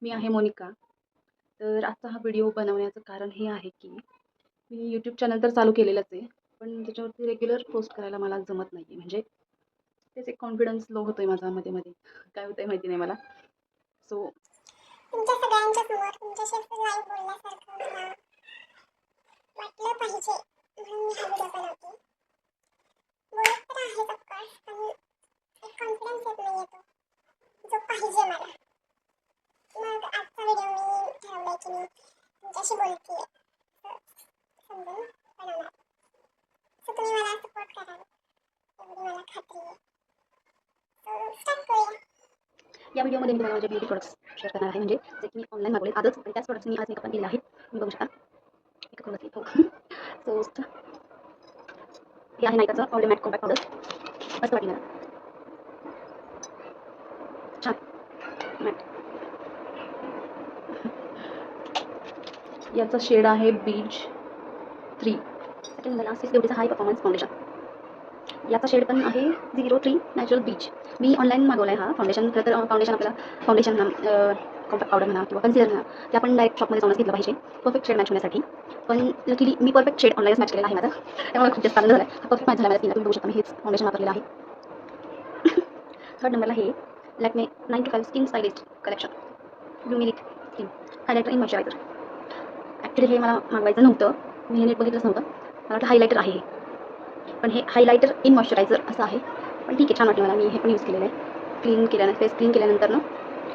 मी आहे मोनिका. तर आजचा हा व्हिडिओ बनवण्याचं कारण हे आहे की मी यूट्यूब चॅनल तर चालू केलेलंच आहे, पण त्याच्यावरती रेग्युलर पोस्ट करायला मला जमत नाही आहे. म्हणजे तेच एक कॉन्फिडन्स लो होतोय माझा मध्ये-मध्ये. काय होतंय माहिती नाही मला. सो तुमच्या सगळ्यांच्या समोर तुमच्याशी असं लाईव्ह बोलण्यासारखं मला वाटलं पाहिजे म्हणून मी हा व्हिडिओ बनवते. बोलत तर आहेच ऑफकोर्स, पण एक कॉन्फिडन्स येत नाही येतो जो पाहिजे मला. मग आजचा व्हिडिओ मी ठरवलंय की मी तुमच्याशी बोलते समजून बनवणार. सो तुम्ही मला सपोर्ट कराल एवढी मला खात्री आहे. सो स्टार्ट करूया. या व्हिडिओमध्ये मी तुम्हाला माझे ब्युटी प्रॉडक्ट्स शेअर करणार आहे. म्हणजे जे की मी ऑनलाईन मागवले आजच, आणि त्याच प्रॉडक्ट्स मी आज मेकअप पण केलेला आहे. तुम्ही बघू शकता. मेकअप करत हो. सो हे आहे नायकाचं all day matte compact powder. मस्त वाटली मला. छान मॅट. याचा शेड आहे बीच 3. सेकंड मला सिस ब्युटीचा हाय परफॉर्मन्स फाउंडेशन. याचा शेड पण आहे 03 नॅचरल बीच. मी ऑनलाईन मागवला आहे हा फाउंडेशन. खरं तर फाउंडेशन आपल्याला फाउंडेशन कॉम्पॅक्ट पावडर म्हणा किंवा कन्सिलर म्हणा, ते आपण डायरेक्ट शॉपमध्ये जाऊनच घेतलं पाहिजे परफेक्ट शेड मॅच होण्यासाठी. पण लकीली मी परफेक्ट शेड ऑनलाईनच मॅच केलेला आहे माझा. त्यामुळे खूप जास्त आनंद झाला आहे. हा परफेक्ट मॅच झाला माझ्या स्किनला. तुम्ही बघू शकता मी हेच फाउंडेशन वापरलेलं आहे. थर्ड नंबरला हे Lakme 9 to 5 skin stylist collection blue milk skin highlighter in moisturiser. Actually हे मला मागवायचं नव्हतं. मी हे नीट बघितलंच नव्हतं. मला वाटलं हायलायटर आहे हे, पण हे हायलायटर इन मॉइश्चरायझर असं आहे. पण ठीक आहे, छान वाटलं मला. मी हे पण यूज केलेलं आहे. फेस क्लीन केल्यानंतर ना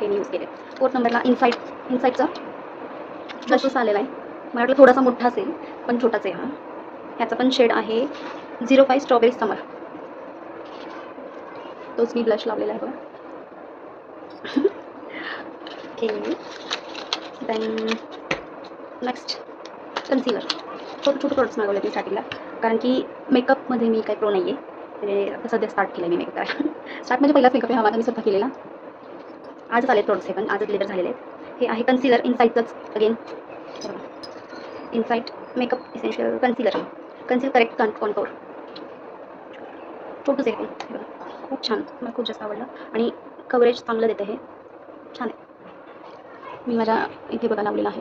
हे मी यूज केले. फोर्थ नंबरला इनसाईटचा ब्लश आलेला आहे. मला वाटलं थोडासा मोठा असेल, पण छोटाच आहे हा. ह्याचा पण शेड आहे 05 स्ट्रॉबेरी समर. तोच मी ब्लश लावलेला आहे बघा. ओके. Then next concealer. छोटे प्रोडक्ट्स मागवले मी स्टार्टिंगला, कारण की मेकअपमध्ये मी काही प्रो नाही आहे. म्हणजे आता सध्या स्टार्ट केलं आहे मी मेकअप करायला. स्टार्ट म्हणजे पहिलाच मेकअप आहे हा माझा, मी स्वतः केलेला. आजच आले प्रोडक्ट्स हे, पण आजच डिलिव्हर झालेले आहेत. हे आहे कन्सिलर इनसाईटचंच again. Insight makeup essential concealer. Conceal correct contour. छोटंच आहे पण खूप छान. मला खूप जास्त आवडलं आणि कव्हरेज चांगलं देतं हे. छान आहे. मी माझ्या इथे बघा लावलेला आहे.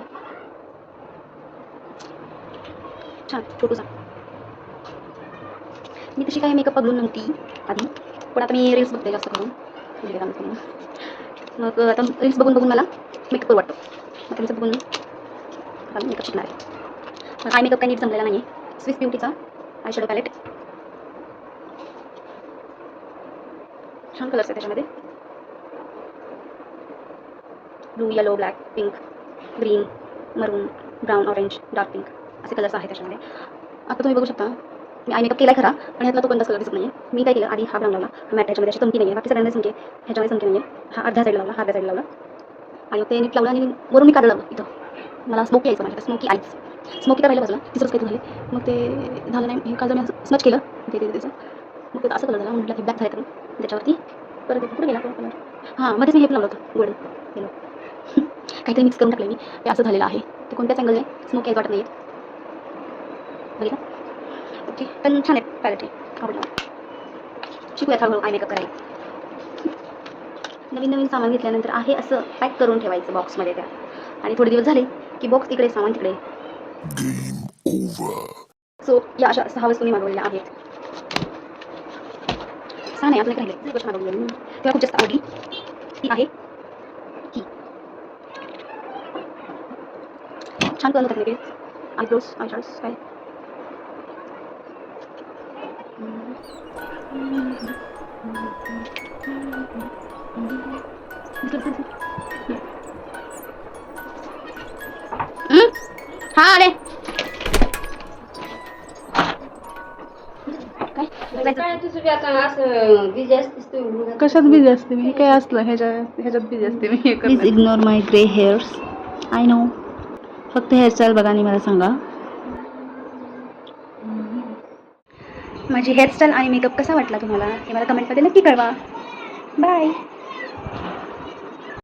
छान छोटूसा. मी तशी काही मेकअप बघून नव्हती आधी, पण आता मी रील्स बघते जास्त करून. मग आता रील्स बघून मला मेकअप करू वाटतो. मग त्यांचं बघून आता मेकअप शिकणार आहे. आय मेकअप काही नीट जमलेला नाही आहे. स्विस ब्युटीचा आय शॅडो पॅलेट. छान कलर्स आहे त्याच्यामध्ये. Blue, yellow, black, pink, green, maroon, brown, orange, dark pink असे कलर्स आहेत त्याच्यामध्ये. आता तुम्ही बघू शकता मी आय मेकअप केला खरा, पण ह्यातला तो कोणताच कलर दिसत नाही आहे. मी काय केलं, आधी हा ब्राऊन लावला. हा मॅट त्याच्यामध्ये अशी चमकी नाही आहे. बाकी सगळ्यांना चमकी आहे, ह्याच्यामध्ये चमकी नाही आहे. हा अर्ध्या साईड लावला, हा अर्ध्या साईड लावला आणि ते नीट लावलं आणि वरून मी काढलं इथं. मला स्मोकी यायचं माझ्या, स्मोकी आईज. स्मोकी करायला बाजूला तिसरंच काही झाले. मग ते झालं नाही. हे काल मी असं स्मच केलं त्याचं. मग ते असं कलर झाला. म्हटलं हे बॅक झालं तर त्याच्यावरती परत कुठे गेला तो कलर. हां, मध्येच मी हे लावलं होतं गोल्डन येलो. काहीतरी मिक्स करून टाकलं मी, ते असं झालेलं आहे. ते कोणत्याच अँगलने स्मोकी यायचं वाटत नाही आहे. बघितलं? ओके. पण छान आहे पॅलेट हे, आवडलं मला. शिकूयात हळूहळू आय मेकअप करायला. नवीन सामान घेतल्यानंतर आहे असं पॅक करून ठेवायचं बॉक्समध्ये त्या, आणि थोडे दिवस झाले की बॉक्स इकडे सामान तिकडे. सो या अशा 6 वस्तू मी मागवलेल्या आहेत. 6 नाही, अजून एक राहिले. ही गोष्ट मागवली मी, तेव्हा खूप जास्त आवडली. ती आहे ही. छान कलर होतात ते. आयब्रोज, आय शॅडोज काय. हां आले. कशात बिझी असते मी? हे काय असलं ह्याच्यात बिझी असते मी. Please ignore my grey hairs. I know. फक्त हेअरस्टाईल बघा आणि मला सांगा माझी हेअरस्टाईल आणि मेकअप कसा वाटला तुम्हाला, हे मला कमेंटमध्ये नक्की कळवा. बाय.